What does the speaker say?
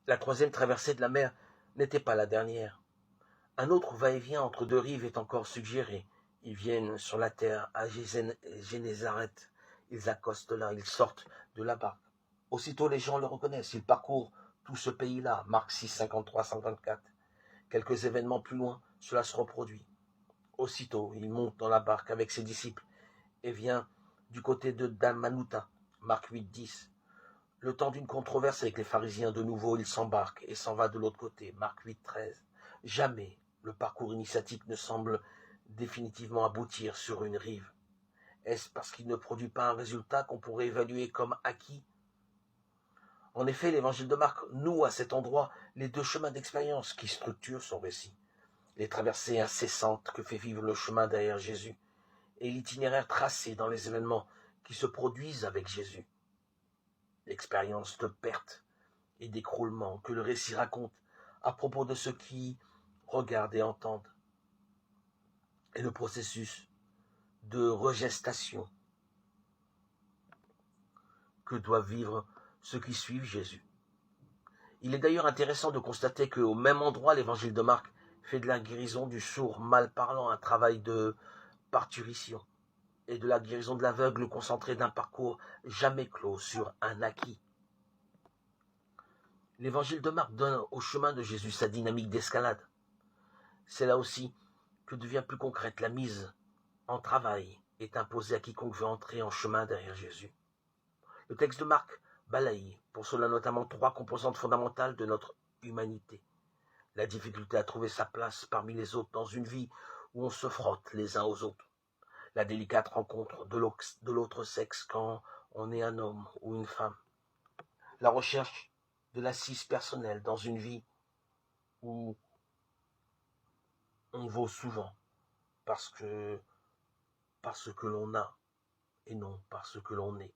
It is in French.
La troisième traversée de la mer n'était pas la dernière. Un autre va-et-vient entre deux rives est encore suggéré. Ils viennent sur la terre à Génézareth. Ils accostent là, ils sortent de la barque. Aussitôt les gens le reconnaissent. Ils parcourent tout ce pays-là. Marc 6, 53-54. Quelques événements plus loin, cela se reproduit. Aussitôt, il monte dans la barque avec ses disciples et vient du côté de Dalmanuta. Marc 8, 10. Le temps d'une controverse avec les pharisiens, de nouveau, il s'embarque et s'en va de l'autre côté. Marc 8, 13. Jamais le parcours initiatique ne semble définitivement aboutir sur une rive. Est-ce parce qu'il ne produit pas un résultat qu'on pourrait évaluer comme acquis? En effet, l'évangile de Marc noue à cet endroit les deux chemins d'expérience qui structurent son récit. Les traversées incessantes que fait vivre le chemin derrière Jésus et l'itinéraire tracé dans les événements qui se produisent avec Jésus. L'expérience de perte et d'écroulement que le récit raconte à propos de ceux qui regardent et entendent, et le processus de regestation que doivent vivre ceux qui suivent Jésus. Il est d'ailleurs intéressant de constater qu'au même endroit, l'évangile de Marc fait de la guérison du sourd mal parlant un travail de parturition, et de la guérison de l'aveugle concentrée d'un parcours jamais clos sur un acquis. L'évangile de Marc donne au chemin de Jésus sa dynamique d'escalade. C'est là aussi que devient plus concrète la mise en travail est imposée à quiconque veut entrer en chemin derrière Jésus. Le texte de Marc balaye pour cela notamment trois composantes fondamentales de notre humanité. La difficulté à trouver sa place parmi les autres dans une vie où on se frotte les uns aux autres. La délicate rencontre de l'autre sexe quand on est un homme ou une femme. La recherche de l'assise personnelle dans une vie où on vaut souvent parce que l'on a et non parce que l'on est.